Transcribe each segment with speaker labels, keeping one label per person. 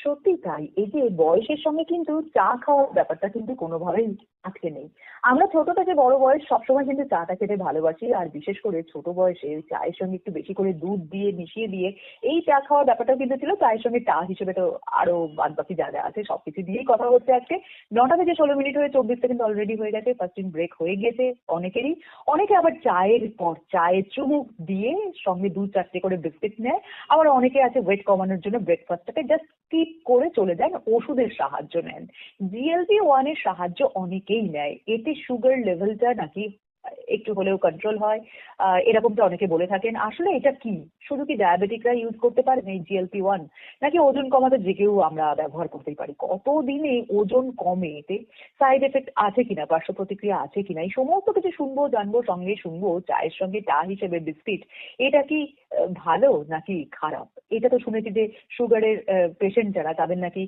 Speaker 1: সত্যি তাই। এই যে বয়সের সঙ্গে কিন্তু চা খাওয়ার ব্যাপারটা কিন্তু কোনোভাবেই আটকে নেই। আমরা ছোট থেকে বড় বয়স সবসময় কিন্তু চাটা খেতে ভালোবাসি, আর বিশেষ করে ছোট বয়সে ওই চায়ের সঙ্গে একটু বেশি করে দুধ দিয়ে মিশিয়ে দিয়ে এই চা খাওয়ার ব্যাপারটাও কিন্তু ছিল। চায়ের সঙ্গে চা হিসেবে তো আরো বাদ বাকি যা যা আছে সবকিছু দিয়েই কথা হচ্ছে আজকে। 9টা বেজে 16 মিনিট হয়ে 24টা কিন্তু অলরেডি হয়ে গেছে, ফার্স্ট ইন ব্রেক হয়ে গেছে অনেকেরই। অনেকে আবার চায়ের পর চায়ে চুমুক দিয়ে সঙ্গে 2-4টে করে বিস্কিট নেয়। আবার অনেকে আছে ওয়েট কমানোর জন্য ব্রেকফাস্টটাকে জাস্ট স্কিপ করে চলে যান, ওষুধের সাহায্য নেন। GLP-1 এর সাহায্য অনেকেই নেয়, এতে সুগার লেভেলটা নাকি একটু হলেও কন্ট্রোল হয়, এরকমটা অনেকে বলে থাকেন। আসলে এটা কি শুধু কি ডায়াবেটিকরা ইউজ করতে পারেন এই GLP-1, নাকি ওজন কমাতে যে কেউ আমরা ব্যবহার করতেই পারি? কতদিনে ওজন কমে, এতে সাইড এফেক্ট আছে কিনা, পার্শ্ব প্রতিক্রিয়া আছে কিনা, এই সমস্ত কিছু শুনবো, জানবো, সঙ্গে শুনবো চায়ের সঙ্গে চা হিসেবে বিস্কিট এটা কি ভালো নাকি খারাপ। এটা তো শুনেছি যে সুগারের পেশেন্ট যারা তাদের নাকি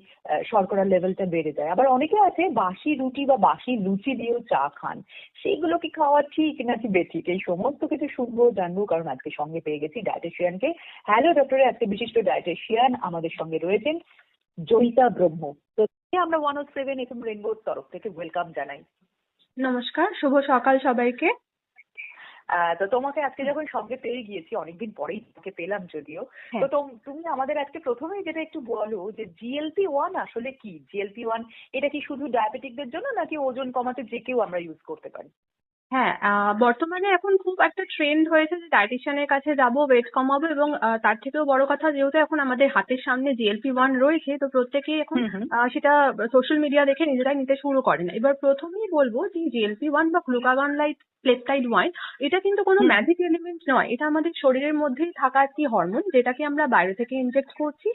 Speaker 1: শর্করার লেভেলটা বেড়ে যায়। আবার অনেকে আছে বাসি রুটি বা বাসি লুচি দিয়েও চা খান, সেইগুলো কি খাওয়া ঠিক নাকি বেঠিক, এই সমস্ত কিছু শুনবো, জানবো। কারণ আজকে সঙ্গে পেয়ে গেছি ডায়েটিশিয়ানকে। হ্যালো ডক্টরে, আজকে বিশিষ্ট ডায়েটিশিয়ান আমাদের সঙ্গে রয়েছেন জয়িতা ব্রহ্ম। তো আমরা 107 FM রেইনবোর তরফ থেকে ওয়েলকাম জানাই।
Speaker 2: নমস্কার, শুভ সকাল সবাইকে।
Speaker 1: তো তোমাকে আজকে যখন সঙ্গে পেয়ে গিয়েছি, অনেকদিন পরেই তোমাকে পেলাম যদিও, তো তুমি আমাদের আজকে প্রথমেই যেটা একটু বলো যে GLP-1 আসলে কি। GLP-1 এটা কি শুধু ডায়াবেটিকদের জন্য নাকি ওজন কমাতে যে কেউ আমরা ইউজ করতে পারি?
Speaker 2: হ্যাঁ, বর্তমানে এখন খুব একটা ট্রেন্ড হয়েছে যে ডায়েটিশিয়ানের কাছে যাবো, ওয়েট কমাবো, এবং তার থেকেও বড় কথা, যেহেতু এখন আমাদের হাতের সামনে GLP-1 রয়েছে, তো প্রত্যেকেই এখন সেটা সোশ্যাল মিডিয়া দেখে নিজেরাই নিতে শুরু করেন। এবার প্রথমেই বলবো যে GLP-1 বা গ্লুকাগন লাইক পেপটাইড 1 এটা কিন্তু কোনো ম্যাজিক এলিমেন্ট নয়। এটা আমাদের শরীরের মধ্যেই থাকা একটি হরমোন, যেটাকে আমরা বাইরে থেকে ইনজেক্ট করছি,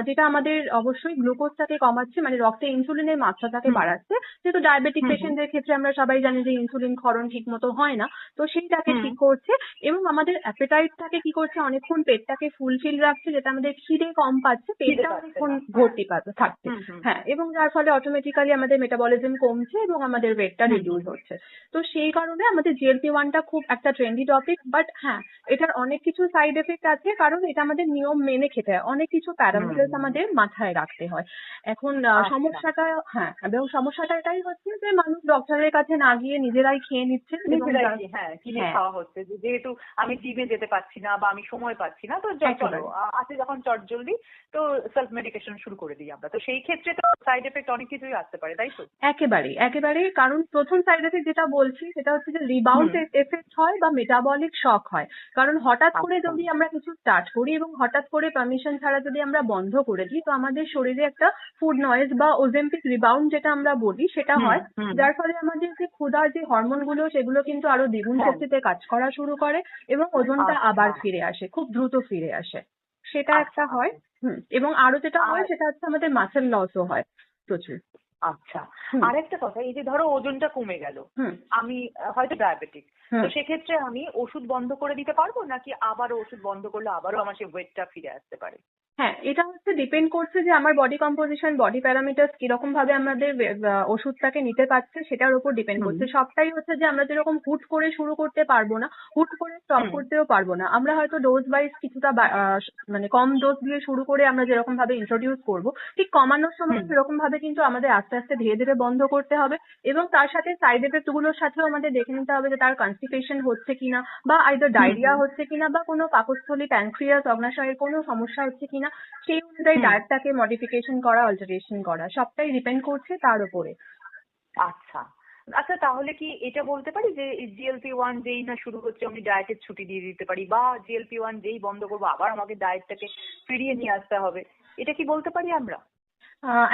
Speaker 2: যেটা আমাদের অবশ্যই গ্লুকোজটাকে কমাচ্ছে, মানে রক্তে ইনসুলিনের মাত্রাটাকে বাড়াচ্ছে। যেহেতু ডায়াবেটিক পেশেন্টদের ক্ষেত্রে আমরা সবাই জানি যে ইনসুলিন ক্ষরণ ঠিক মতো হয় না, তো সেইটাকে ঠিক করছে। এবং আমাদের অ্যাপেটাইটটাকে কি করছে, অনেকক্ষণ পেটটাকে ফুলফিল রাখছে, যেটা আমাদের খিদে কম পাচ্ছে, পেটটা অনেকক্ষণ ভর্তি থাকছে। হ্যাঁ, এবং যার ফলে অটোমেটিক্যালি আমাদের মেটাবলিজম কমছে এবং আমাদের ওয়েটটা রিডিউস হচ্ছে। তো সেই কারণে আমাদের GLP-1টা খুব একটা ট্রেন্ডি টপিক। বাট হ্যাঁ, এটার অনেক কিছু সাইড এফেক্ট আছে, কারণ এটা আমাদের নিয়ম মেনে খেতে হয়, অনেক কিছু প্যারামিটার্স আমাদের মাথায় রাখতে হয়। এখন সমস্যাটা, হ্যাঁ, এবং সমস্যাটা এটাই হচ্ছে যে মানুষ ডক্টরের কাছে না গিয়ে নিজেরাই খেয়ে নিচ্ছে,
Speaker 1: কিনে খাওয়া হচ্ছে। যেহেতু আমি জিমে যেতে পারছি না বা আমি সময় পাচ্ছি না, তো চলো আছে যখন চটজলদি, তো সেলফ মেডিকেশন শুরু করে দিই আমরা। তো সেই ক্ষেত্রে তো সাইড এফেক্ট অনেক কিছুই আসতে পারে, তাই তো?
Speaker 2: একেবারেই, কারণ প্রথম সাইড এফেক্ট যেটা বলছি সেটা হচ্ছে যে রিবাউন্ড এফেক্ট হয় বা মেটাবলিক শক হয়। কারণ হঠাৎ করে যদি আমরা কিছু স্টার্ট করি এবং হঠাৎ করে পারমিশন ছাড়া যদি আমরা বন্ধ করে দিই, তো আমাদের শরীরে একটা ফুড নয়েজ বা ওজেম্পিক রিবাউন্ড যেটা আমরা বলি সেটা হয়, যার ফলে আমাদের যে ক্ষুধার যে হরমোন গুলো সেগুলো কিন্তু আরো দ্বিগুণ শক্তিতে কাজ করা শুরু করে এবং ওজনটা আবার ফিরে আসে, খুব দ্রুত ফিরে আসে। সেটা একটা হয়। এবং আরো যেটা হয় সেটা হচ্ছে আমাদের মাসেল লসও হয় প্রচুর।
Speaker 1: আচ্ছা, আরেকটা কথা, এই যে ধরো ওজনটা কমে গেল, আমি হয়তো ডায়াবেটিক, তো সেক্ষেত্রে আমি ওষুধ বন্ধ করে দিতে পারবো নাকি আবারও ওষুধ বন্ধ করলে আবারও আমার সেই ওয়েটটা ফিরে আসতে পারে?
Speaker 2: হ্যাঁ, এটা হচ্ছে ডিপেন্ড করছে যে আমার বডি কম্পোজিশন, বডি প্যারামিটার্স কিরকম ভাবে আমাদের ওষুধটাকে নিতে পারছে সেটার উপর ডিপেন্ড করছে। সবটাই হচ্ছে যে আমরা যেরকম হুট করে শুরু করতে পারবো না, হুট করে স্টপ করতেও পারবো না। আমরা হয়তো ডোজ ওয়াইজ কিছুটা মানে কম ডোজ দিয়ে শুরু করে আমরা যেরকম ভাবে ইন্ট্রোডিউস করবো, ঠিক কমানোর সময় সেরকম ভাবে কিন্তু আমাদের আস্তে আস্তে ধীরে ধীরে বন্ধ করতে হবে। এবং তার সাথে সাইড এফেক্ট গুলোর সাথেও আমাদের দেখে নিতে হবে যে তার কনস্টিপেশন হচ্ছে কিনা, বা আইদার ডায়রিয়া হচ্ছে কিনা, বা কোনো পাকস্থলী, প্যানক্রিয়াস, অগ্নাশয়ের কোনো সমস্যা হচ্ছে কিনা, সেই অনুযায়ী ডায়েটটাকে মডিফিকেশন করা, অল্টারেশন করা, সবটাই ডিপেন্ড করছে তার উপরে।
Speaker 1: আচ্ছা আচ্ছা, তাহলে কি এটা বলতে পারি যে GLP-1 যেই না শুরু হচ্ছে আমি ডায়েটের ছুটি দিয়ে দিতে পারি, বা GLP-1 যেই বন্ধ করবো আবার আমাকে ডায়েটটাকে ফিরিয়ে নিয়ে আসতে হবে, এটা কি বলতে পারি আমরা?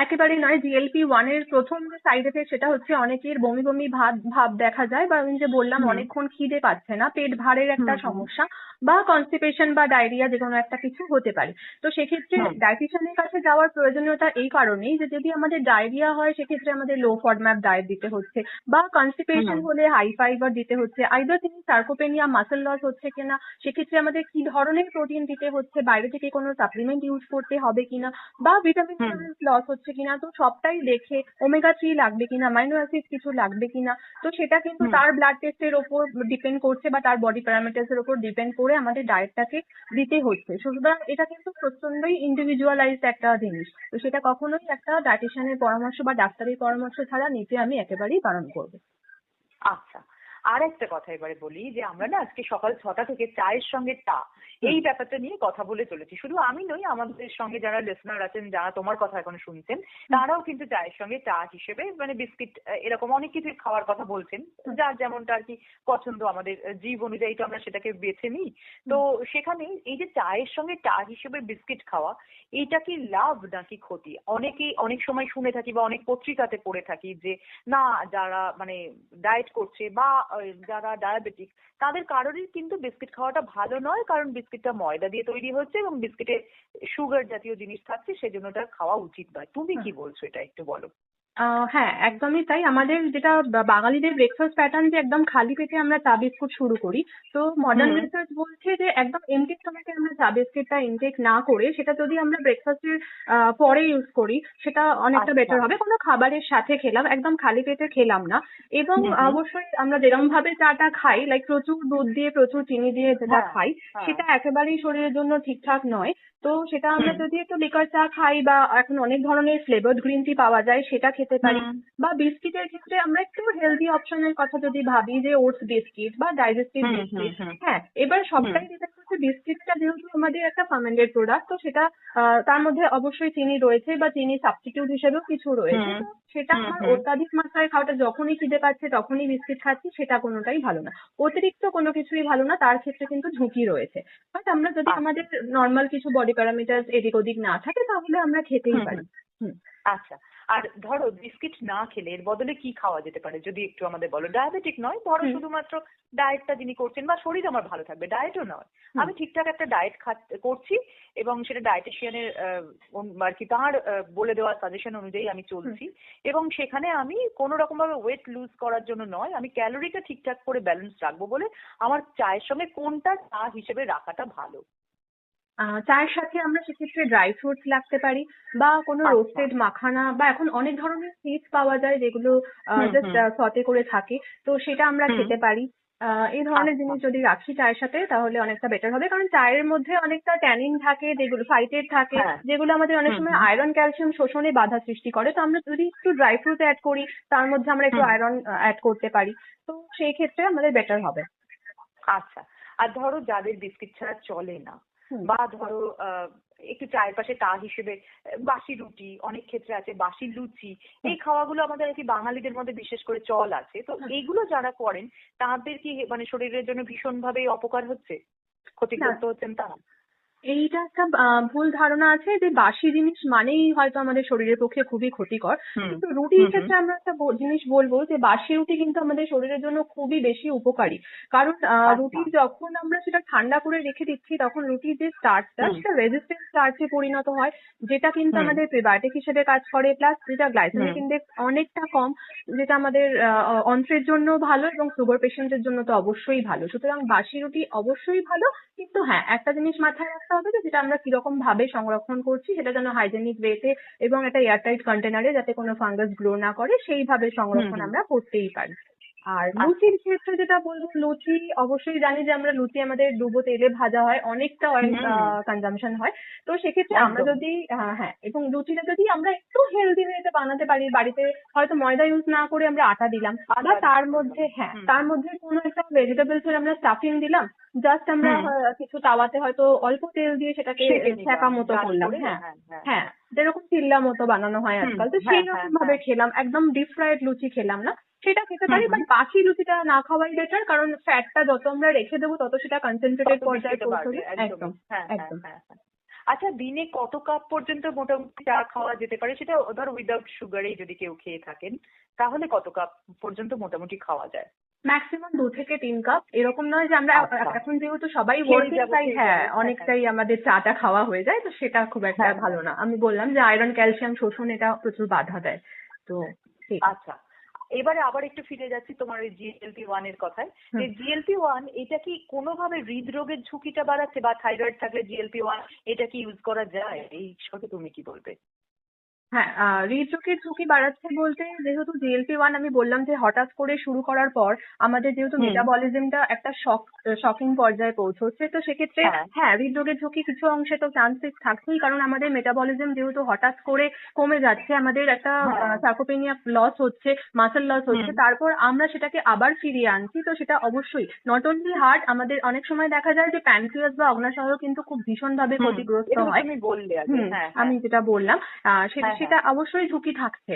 Speaker 2: একেবারেই নয়। GLP-1 এর প্রথম যে সাইড এফেক্ট সেটা হচ্ছে অনেকের বমি বমি ভাব দেখা যায়, বা আমি যে বললাম অনেকক্ষণ খিদে পাচ্ছে না, পেট ভারের একটা সমস্যা, বা কনস্টিপেশন বা ডায়রিয়া যে কোনো একটা কিছু হতে পারে। তো সেক্ষেত্রে ডায়েটিশিয়ানের কাছে যাওয়ার প্রয়োজনীয়তা এই কারণেই যে যদি আমাদের ডায়রিয়া হয় সেক্ষেত্রে আমাদের লো ফডম্যাপ ডায়েট দিতে হচ্ছে, বা কনস্টিপেশন হলে হাই ফাইবার দিতে হচ্ছে, আইদার তিনি সার্কোপেনিয়া, মাসেল লস হচ্ছে কিনা, সেক্ষেত্রে আমাদের কি ধরনের প্রোটিন দিতে হচ্ছে, বাইরে থেকে কোনো সাপ্লিমেন্ট ইউজ করতে হবে কিনা, বা ভিটামিন লস হচ্ছে কিনা, তো সবটাই দেখে ওমেগা 3 লাগবে কিনা, অ্যামাইনো অ্যাসিড কিছু লাগবে কিনা, তো সেটা কিন্তু তার ব্লাড টেস্টের ওপর ডিপেন্ড করছে বা তার বডি প্যারামিটার্স এর ওপর ডিপেন্ড করছে করে আমাদের ডায়েটটাকে দিতে হচ্ছে। সুতরাং এটা কিন্তু প্রচন্ডই ইন্ডিভিজুয়ালাইজড একটা জিনিস। তো সেটা কখনোই একটা ডায়েটিশিয়ানের পরামর্শ বা ডাক্তারের পরামর্শ ছাড়া নিতে আমি একেবারেই বারণ করবো।
Speaker 1: আচ্ছা, আর একটা কথা এবারে বলি যে আমরা না আজকে সকাল 6টা থেকে চায়ের সঙ্গে চা এই ব্যাপারটা নিয়ে কথা বলে চলেছি। শুধু আমি নই, আমাদের সঙ্গে যারা লিসনার আছেন, যারা তোমার কথা এখন শুনছেন, তারাও কিন্তু চায়ের সঙ্গে চা হিসেবে মানে বিস্কিট এরকম অনেক কিছু খাওয়ার কথা বলছেন, যার যেমনটা আর কি পছন্দ, আমাদের জীব অনুযায়ী তো আমরা সেটাকে বেছে নিই। তো সেখানে এই যে চায়ের সঙ্গে চা হিসেবে বিস্কিট খাওয়া, এইটা কি লাভ নাকি ক্ষতি? অনেকেই অনেক সময় শুনে থাকি বা অনেক পত্রিকাতে পড়ে থাকি যে না, যারা মানে ডায়েট করছে বা যারা ডায়াবেটিক, তাদের কারোরই কিন্তু বিস্কিট খাওয়াটা ভালো নয়, কারণ বিস্কিটটা ময়দা দিয়ে তৈরি হচ্ছে এবং বিস্কিটে সুগার জাতীয় জিনিস থাকছে, সেজন্য এটা খাওয়া উচিত নয়। তুমি কি বলছো, এটা একটু বলো।
Speaker 2: হ্যাঁ, একদমই তাই। আমাদের যেটা বাঙালিদের ব্রেকফাস্ট প্যাটার্ন যে একদম খালি পেটে আমরা চা বিস্কুট শুরু করি। তো মডার্ন
Speaker 1: হুম।
Speaker 2: রিসার্চ বলছে যে একদম এমটি স্টমাকে আমরা চা বিস্কিটটা ইনটেক না করে সেটা যদি আমরা ব্রেকফাস্টের পরে ইউজ করি সেটা অনেকটা
Speaker 1: আচ্ছা।
Speaker 2: বেটার হবে। কোনো খাবারের সাথে খেলাম, একদম খালি পেটে খেলাম না। এবং
Speaker 1: হুম হুম।
Speaker 2: অবশ্যই আমরা যেরকম ভাবে চাটা খাই, লাইক প্রচুর দুধ দিয়ে প্রচুর চিনি দিয়ে যেটা
Speaker 1: হ্যাঁ
Speaker 2: খাই,
Speaker 1: হ্যাঁ।
Speaker 2: সেটা একেবারেই শরীরের জন্য ঠিকঠাক নয়। তো সেটা আমরা
Speaker 1: হুম
Speaker 2: যদি একটু লিকার চা খাই বা এখন অনেক ধরনের ফ্লেভারড গ্রিন টি পাওয়া যায় সেটা খেতে পারি।
Speaker 1: হুম
Speaker 2: বা বিস্কিটের ক্ষেত্রে আমরা একটু হেলদি অপশনের কথা যদি ভাবি যে ওটস বিস্কিট বা ডাইজেস্টিভ
Speaker 1: হুম হুম
Speaker 2: বিস্কিট।
Speaker 1: হুম
Speaker 2: হ্যাঁ, এবার
Speaker 1: হুম
Speaker 2: সবটাই ডিপেন্ড করছে বিস্কিটটা যেহেতু আমাদের একটা ফার্মেন্টেড প্রোডাক্ট, তো সেটা তার মধ্যে অবশ্যই চিনি রয়েছে বা চিনি সাবস্টিটিউট হিসেবেও কিছু রয়েছে।
Speaker 1: হুম
Speaker 2: তো সেটা
Speaker 1: হুম
Speaker 2: আমার
Speaker 1: হুম।
Speaker 2: অত্যাধিক মাত্রায় খাওয়াটা, যখনই খিদে পাচ্ছে তখনই বিস্কিট খাচ্ছি, সেটা কোনোটাই ভালো না। অতিরিক্ত কোনো কিছুই ভালো না, তার ক্ষেত্রে কিন্তু ঝুঁকি রয়েছে। বাট আমরা যদি
Speaker 1: আচ্ছা।
Speaker 2: আমাদের নর্মাল কিছু বডি প্যারামিটার এদিক ওদিক না থাকে তাহলে আমরা খেতেই
Speaker 1: হুম
Speaker 2: পারি।
Speaker 1: হুম।
Speaker 2: হুম।
Speaker 1: আচ্ছা, আর ধরো বিস্কিট না খেলে এর বদলে কি খাওয়া যেতে পারে, যদি একটু আমাদের বলো। ডায়াবেটিক নয়, ধরো
Speaker 2: হুম।
Speaker 1: শুধুমাত্র ডায়েটটা যিনি করছেন বা শরীর আমার ভালো থাকবে, ডায়েটও নয়,
Speaker 2: হুম।
Speaker 1: আমি ঠিকঠাক একটা ডায়েট করছি এবং সেটা ডায়েটিশিয়ানের আর কি তার বলে দেওয়া সাজেশন অনুযায়ী আমি
Speaker 2: হুম।
Speaker 1: চলছি, এবং সেখানে আমি কোনো রকম ভাবে ওয়েট লুজ করার জন্য নয়, আমি ক্যালোরিটা ঠিকঠাক করে ব্যালেন্স রাখবো বলে আমার চায়ের সঙ্গে কোনটা চা হিসেবে রাখাটা ভালো?
Speaker 2: চায়ের সাথে আমরা সেক্ষেত্রে ড্রাই ফ্রুটস রাখতে পারি বা কোনো
Speaker 1: আচ্ছা।
Speaker 2: রোস্টেড মাখানা বা এখন অনেক ধরনের সিডস পাওয়া যায় যেগুলো
Speaker 1: হুম
Speaker 2: জাস্ট
Speaker 1: হুম
Speaker 2: সতে করে থাকে। তো সেটা আমরা
Speaker 1: হুম।
Speaker 2: খেতে পারি। এই ধরনের
Speaker 1: আচ্ছা।
Speaker 2: জিনিস যদি রাখি চায়ের সাথে তাহলে অনেকটা বেটার হবে। কারণ চায়ের মধ্যে অনেকটা ট্যানিন থাকে, যেগুলো ফাইটেট থাকে,
Speaker 1: হ্যাঁ।
Speaker 2: যেগুলো আমাদের অনেক
Speaker 1: হুম
Speaker 2: সময়
Speaker 1: হুম
Speaker 2: আয়রন ক্যালসিয়াম শোষণে বাধা সৃষ্টি করে। তো আমরা যদি একটু ড্রাই ফ্রুট অ্যাড করি তার মধ্যে আমরা একটু
Speaker 1: হুম।
Speaker 2: আয়রন অ্যাড করতে পারি। তো সেই ক্ষেত্রে আমাদের বেটার হবে।
Speaker 1: আচ্ছা, আর ধরো যাদের বিস্কিট ছাড়া চলে না,
Speaker 2: হুম।
Speaker 1: বা ধরো একটু চায়ের পাশে চা হিসেবে বাসি রুটি, অনেক ক্ষেত্রে আছে বাসি লুচি,
Speaker 2: হুম।
Speaker 1: এই খাওয়াগুলো আমাদের আর কি বাঙালিদের মধ্যে বিশেষ করে চল আছে, তো
Speaker 2: হুম।
Speaker 1: এইগুলো যারা করেন তাদের কি মানে শরীরের জন্য ভীষণভাবে অপকার হচ্ছে,
Speaker 2: না,
Speaker 1: ক্ষতিগ্রস্ত হচ্ছেন তারা?
Speaker 2: এইটা একটা ভুল ধারণা আছে যে বাসি জিনিস মানেই হয়তো আমাদের শরীরের পক্ষে খুবই ক্ষতিকর।
Speaker 1: হুম
Speaker 2: কিন্তু রুটির
Speaker 1: হুম হুম
Speaker 2: ক্ষেত্রে আমরা একটা জিনিস বলবো যে বাসি রুটি কিন্তু আমাদের শরীরের জন্য খুবই বেশি উপকারী। কারণ রুটি
Speaker 1: আচ্ছা।
Speaker 2: যখন আমরা সেটা ঠান্ডা করে রেখে দিচ্ছি তখন রুটির যে স্টার্চটা
Speaker 1: হুম
Speaker 2: সেটা রেজিস্ট্যান্ট স্টার্চে পরিণত হয়, যেটা কিন্তু
Speaker 1: হুম
Speaker 2: আমাদের প্রিবায়োটিক হিসেবে কাজ করে, প্লাস যেটা গ্লাইসেমিক
Speaker 1: হুম।
Speaker 2: ইন্ডেক্স অনেকটা কম, যেটা আমাদের অন্ত্রের জন্য ভালো এবং সুগার পেশেন্টের জন্য তো অবশ্যই ভালো। সুতরাং বাসি রুটি অবশ্যই ভালো। কিন্তু হ্যাঁ, একটা জিনিস মাথায় রাখতে হবে যে যেটা আমরা কিরকম ভাবে সংরক্ষণ করছি সেটা যেন হাইজেনিক ওয়েতে এবং একটা এয়ারটাইট কন্টেনারে যাতে কোনো ফাঙ্গাস গ্রো না করে সেইভাবে
Speaker 1: হুম
Speaker 2: সংরক্ষণ
Speaker 1: হুম।
Speaker 2: আমরা করতেই পারি। আর
Speaker 1: আচ্ছা।
Speaker 2: লুচির ক্ষেত্রে যেটা বলবো, লুচি অবশ্যই জানি যে আমরা লুচি আমাদের ডুবো তেলে ভাজা হয়, অনেকটা অয়েল
Speaker 1: হুম।
Speaker 2: কনজাম্পশন হয়। তো সেক্ষেত্রে আমরা
Speaker 1: একদম।
Speaker 2: যদি হ্যাঁ, এবং লুচিটা যদি আমরা একটু হেলদি ওয়েতে বানাতে পারি, বাড়িতে হয়তো ময়দা ইউজ না করে আমরা আটা দিলাম বা
Speaker 1: আটা
Speaker 2: তার
Speaker 1: করলাম।
Speaker 2: মধ্যে হ্যাঁ
Speaker 1: হুম
Speaker 2: তার মধ্যে কোনো একটা ভেজিটেবলস এর আমরা স্টাফিং দিলাম, জাস্ট আমরা
Speaker 1: হুম।
Speaker 2: কিছু তাওয়াতে হয়তো অল্প তেল দিয়ে সেটাকে
Speaker 1: সেঁকে
Speaker 2: ছ্যাঁকা
Speaker 1: নিলাম
Speaker 2: মতো
Speaker 1: ব্রাশ
Speaker 2: করলাম।
Speaker 1: করে,
Speaker 2: হ্যাঁ।
Speaker 1: হ্যাঁ হ্যাঁ
Speaker 2: হ্যাঁ,
Speaker 1: হ্যাঁ।
Speaker 2: যেরকম চিল্লা মতো বানানো হয়
Speaker 1: হুম।
Speaker 2: আজকাল, তো
Speaker 1: হ্যাঁ
Speaker 2: সেই
Speaker 1: হ্যাঁ
Speaker 2: রকম ভাবে
Speaker 1: হ্যাঁ।
Speaker 2: খেলাম, একদম ডিপ ফ্রাইড লুচি খেলাম না, সেটা খেতে
Speaker 1: হুম
Speaker 2: পারি।
Speaker 1: হুম।
Speaker 2: বাট বাসি লুচিটা না খাওয়াই বেটার, কারণ ফ্যাটটা যত আমরা রেখে দেবো তত সেটা কনসেন্ট্রেটেড
Speaker 1: তত বেশি
Speaker 2: পর্যায়ে
Speaker 1: ওটা বাড়বে,
Speaker 2: পৌঁছবে। একদম।
Speaker 1: একদমই। হ্যাঁ হ্যাঁ
Speaker 2: একদম।
Speaker 1: হ্যাঁ হ্যাঁ। আচ্ছা, দিনে কত কাপ পর্যন্ত মোটামুটি চা খাওয়া যেতে পারে, সেটা ধর উইদাউট সুগারে যদি কেউ খেয়ে থাকেন, তাহলে কত কাপ পর্যন্ত মোটামুটি খাওয়া যায়?
Speaker 2: ম্যাক্সিমাম 2 থেকে 3 কাপ, এরকম নয় যে আমরা
Speaker 1: আচ্ছা।
Speaker 2: এখন যেহেতু সবাই
Speaker 1: খেয়ে
Speaker 2: ওয়ার্কিং,
Speaker 1: যাবো
Speaker 2: তাই
Speaker 1: খেয়ে
Speaker 2: হ্যাঁ
Speaker 1: যাবো, হ্যাঁ হ্যাঁ
Speaker 2: অনেকটাই আমাদের চাটা খাওয়া হয়ে যায়, তো সেটা খুব একটা
Speaker 1: হ্যাঁ
Speaker 2: ভালো
Speaker 1: হ্যাঁ।
Speaker 2: না। আমি বললাম যে আয়রন ক্যালসিয়াম শোষণ এটা প্রচুর বাধা দেয়। তো ঠিক আছে।
Speaker 1: আচ্ছা, এবারে আবার একটু ফিরে যাচ্ছি তোমার ওই GLP-1 এর কথায়, যে
Speaker 2: হুম।
Speaker 1: GLP-1 এটা কি কোনোভাবে হৃদরোগের ঝুঁকিটা বাড়াচ্ছে, বা থাইরয়েড থাকলে GLP-1 এটা কি ইউজ করা যায়, এই বিষয়ে তুমি কি বলবে?
Speaker 2: হ্যাঁ, হৃদরোগের ঝুঁকি বাড়াচ্ছে বলতে যেহেতু GLP-1 আমি বললাম যে হঠাৎ করে শুরু করার পর আমাদের যেহেতু মেটাবলিজমটা একটা শকিং পর্যায়ে পৌঁছচ্ছে, তো সেক্ষেত্রে হ্যাঁ হৃদরোগের ঝুঁকি কিছু অংশে তো চান্সেস থাকছেই, কারণ আমাদের মেটাবলিজম যেহেতু হঠাৎ করে কমে যাচ্ছে, আমাদের একটা সার্কোপেনিয়া লস হচ্ছে, মাসেল লস হচ্ছে, তারপর আমরা সেটাকে আবার ফিরিয়ে আনছি, তো সেটা অবশ্যই নট অনলি হার্ট, আমাদের অনেক সময় দেখা যায় যে প্যানক্রিয়াস বা অগ্ন্যাশয় কিন্তু খুব ভীষণভাবে ক্ষতিগ্রস্ত হয়। আমি যেটা বললাম সেটা অবশ্যই ঝুঁকি থাকছে।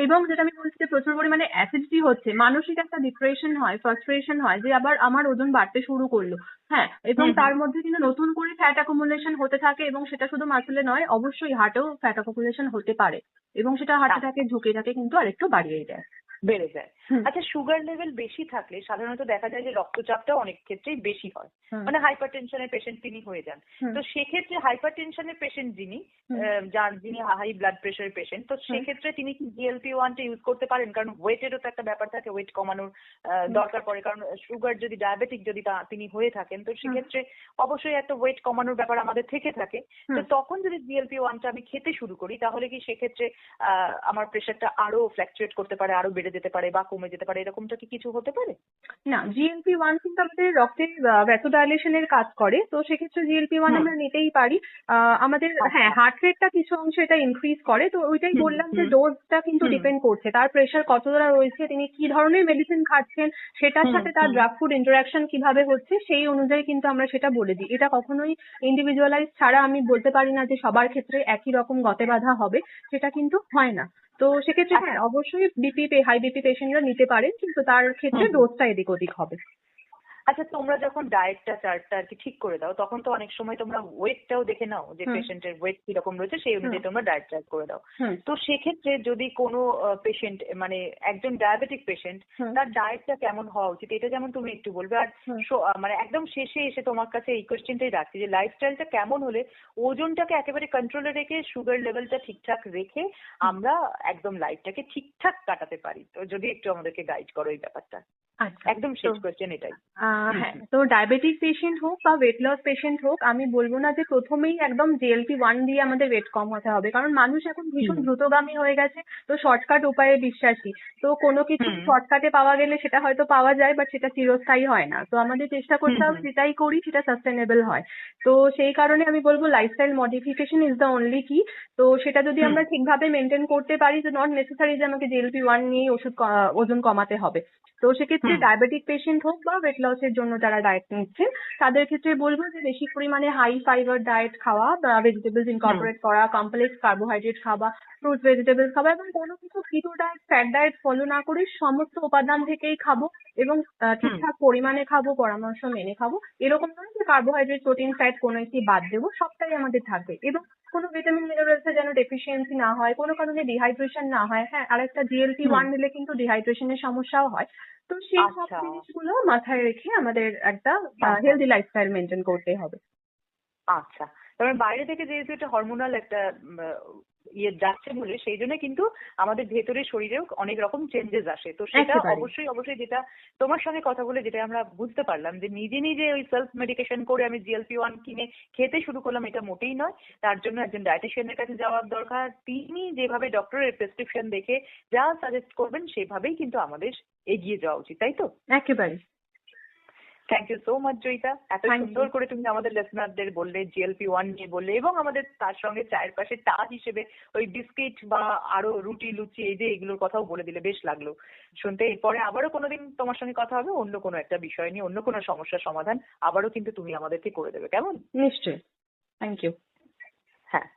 Speaker 2: এবং যেটা আমি বলছি যে প্রচুর পরিমাণে অ্যাসিডিটি হচ্ছে, মানসিক একটা ডিপ্রেশন হয়, ফ্রাস্ট্রেশন হয় যে আবার আমার ওজন বাড়তে শুরু করলো। হ্যাঁ, এবং তার মধ্যে কিন্তু নতুন করে ফ্যাট অ্যাকুমুলেশন হতে থাকে, এবং সেটা শুধু মাসলে নয়, অবশ্যই হার্টেও ফ্যাট অ্যাকুমুলেশন হতে পারে, এবং সেটা হার্ট অ্যাটাকের ঝুঁকিটাকে কিন্তু আরেকটু বাড়িয়ে দেয়,
Speaker 1: বেড়ে যায়। আচ্ছা, সুগার লেভেল বেশি থাকলে সাধারণত দেখা যায় যে রক্তচাপটাও অনেক ক্ষেত্রেই বেশি হয়, মানে হাইপার টেনশনের পেশেন্ট তিনি হয়ে যান। তো সেক্ষেত্রে হাইপার টেনশনের পেশেন্ট যিনি হাই ব্লাড প্রেশারের পেশেন্ট, তো সেক্ষেত্রে তিনি কি GLP-1 টা ইউজ করতে পারেন? কারণ ওয়েটেরও তো একটা ব্যাপার থাকে, ওয়েট কমানোর দরকার পড়ে, কারণ সুগার যদি ডায়াবেটিক যদি তিনি হয়ে থাকেন, তো সেক্ষেত্রে অবশ্যই একটা ওয়েট কমানোর ব্যাপার আমাদের থেকে থাকে। তো তখন যদি GLP-1 টা আমি খেতে শুরু করি, তাহলে কি সেক্ষেত্রে আমার প্রেশারটা আরো ফ্ল্যাকচুয়েট করতে পারে, আরো বেড়ে যেতে পারে বা কমে যেতে পারে, এরকমটা কি কিছু হতে পারে?
Speaker 2: না, GLP-1 কিন্তু আমাদের রক্তের ভ্যাসোডাইলেশনের কাজ করে, তো সেক্ষেত্রে GLP-1 আমরা নিতেই পারি। আমাদের হ্যাঁ হার্ট রেটটা কিছু অংশে এটা ইনক্রিজ করে, তো ওইটাই বললাম যে ডোজটা কিন্তু ডিপেন্ড করছে তার প্রেশার কতটা রয়েছে, তিনি কি ধরনের মেডিসিন খাচ্ছেন, সেটার সাথে তার ড্রাগ ফুড ইন্টারাকশন কিভাবে হচ্ছে, সেই অনুযায়ী কিন্তু আমরা সেটা বলে দিই। এটা কখনোই ইন্ডিভিজুয়ালাইজ ছাড়া আমি বলতে পারি না যে সবার ক্ষেত্রে একই রকম গতে বাঁধা হবে, সেটা কিন্তু হয় না। তো সেক্ষেত্রে হ্যাঁ অবশ্যই হাই বিপি পেশেন্টরা নিতে পারেন, কিন্তু তার ক্ষেত্রে ডোজটা এদিক ওদিক হবে।
Speaker 1: আচ্ছা, তোমরা যখন ডায়েটটা চার্টটা আর কি ঠিক করে দাও, তখন তো অনেক সময় তোমরা ওয়েটটাও দেখে নাও যে পেশেন্টের ওয়েট কিরকম রয়েছে, সেই অনুযায়ী তোমরা ডায়েট চার্ট করে দাও। তো সেক্ষেত্রে যদি কোনো পেশেন্ট, মানে একজন ডায়াবেটিক পেশেন্ট, তার ডায়েটটা কেমন হওয়া উচিত, এটা যেমন তুমি একটু বলবে। আর মানে একদম শেষে এসে তোমার কাছে এই কোয়েশ্চেনটাই রাখছি যে লাইফস্টাইলটা কেমন হলে ওজনটাকে একেবারে কন্ট্রোলে রেখে সুগার লেভেলটা ঠিকঠাক রেখে আমরা একদম লাইফটাকে ঠিকঠাক কাটাতে পারি। তো যদি একটু আমাদেরকে গাইড করো এই ব্যাপারটা। একদম শেষ কোয়েশ্চেন এটাই।
Speaker 2: হ্যাঁ, তো ডায়াবেটিক পেশেন্ট হোক বা ওয়েট লস পেশেন্ট হোক, আমি বলবো না যে প্রথমেই একদম GLP-1 দিয়ে আমাদের ওয়েট কমাতে হবে, কারণ মানুষ এখন ভীষণ দ্রুতগামী হয়ে গেছে, তো শর্টকাট উপায়ে বিশ্বাসী। তো কোনো কিছু শর্টকাটে পাওয়া গেলে সেটা হয়তো পাওয়া যায়, বাট সেটা চিরস্থায়ী হয় না। তো আমাদের চেষ্টা করতে হবে যেটাই করি সেটা সাস্টেনেবল হয়। তো সেই কারণে আমি বলবো lifestyle modification is the only কি। তো সেটা যদি আমরা ঠিকভাবে মেনটেন করতে পারি, যে নট নেসেসারি যে আমাকে GLP-1 নিয়ে ওজন কমাতে হবে। তো সেক্ষেত্রে ডায়াবেটিক পেশেন্ট হোক বা ওয়েট লসের জন্য যারা ডায়েট নিচ্ছেন, তাদের ক্ষেত্রে বলবো যে বেশি পরিমাণে হাই ফাইবার ডায়েট খাওয়া, ভেজিটেবলস ইনকর্পোরেট করা, কমপ্লেক্স কার্বোহাইড্রেট খাওয়া, ফ্রুটস ভেজিটেবলস খাওয়া, এবং কোনো কিছু keto diet, fat diet follow না করে সমস্ত উপাদান থেকেই খাবো, এবং ঠিকঠাক পরিমাণে খাবো, পরামর্শ মেনে খাবো। এরকম নয় যে কার্বোহাইড্রেট, প্রোটিন, ফ্যাট কোনো একটি বাদ দেবো, সবটাই আমাদের থাকবে, এবং কোনো ভিটামিন মিনারেলস যেন ডেফিসিয়েন্সি না হয়, কোনো কারণে ডিহাইড্রেশন না হয়। হ্যাঁ, আরেকটা GLP-1 নিলে কিন্তু ডিহাইড্রেশনের সমস্যাও হয়। তো সেই সব জিনিসগুলো মাথায় রেখে আমাদের একটা হেলদি লাইফস্টাইল মেনটেন করতে হবে।
Speaker 1: আচ্ছা, তারপরে বাইরে থেকে যেহেতু এটা হরমোনাল একটা ইয়ে যাচ্ছে বলে, সেই জন্য কিন্তু আমাদের ভেতরের শরীরেও অনেক রকম চেঞ্জেস আসে। তো সেটা অবশ্যই যেটা তোমার সঙ্গে কথা বলে যেটা আমরা বুঝতে পারলাম যে নিজে নিজে ওই সেলফ মেডিকেশন করে আমি GLP-1 কিনে খেতে শুরু করলাম, এটা মোটেই নয়। তার জন্য একজন ডায়েটিশিয়ানের কাছে যাওয়ার দরকার। তিনি যেভাবে ডক্টরের প্রেসক্রিপশন দেখে যা সাজেস্ট করবেন সেভাবেই কিন্তু আমাদের এগিয়ে যাওয়া উচিত, তাই তো?
Speaker 2: একেবারে।
Speaker 1: Thank you so much Joyita, এত সুন্দর করে তুমি আমাদের লিসনারদের বললে, GLP-1 নিয়ে বললে, এবং আমাদের তার সঙ্গে চায়ের পাশে চা হিসেবে ওই বিস্কিট বা আরো রুটি লুচি এই যে এগুলোর কথাও বলে দিলে, বেশ লাগলো শুনতে। এরপরে আবারও কোনোদিন তোমার সঙ্গে কথা হবে অন্য কোনো একটা বিষয় নিয়ে, অন্য কোনো সমস্যার সমাধান আবারও কিন্তু তুমি আমাদেরকে করে দেবে, কেমন?
Speaker 2: নিশ্চয়ই। Thank you.
Speaker 1: হ্যাঁ।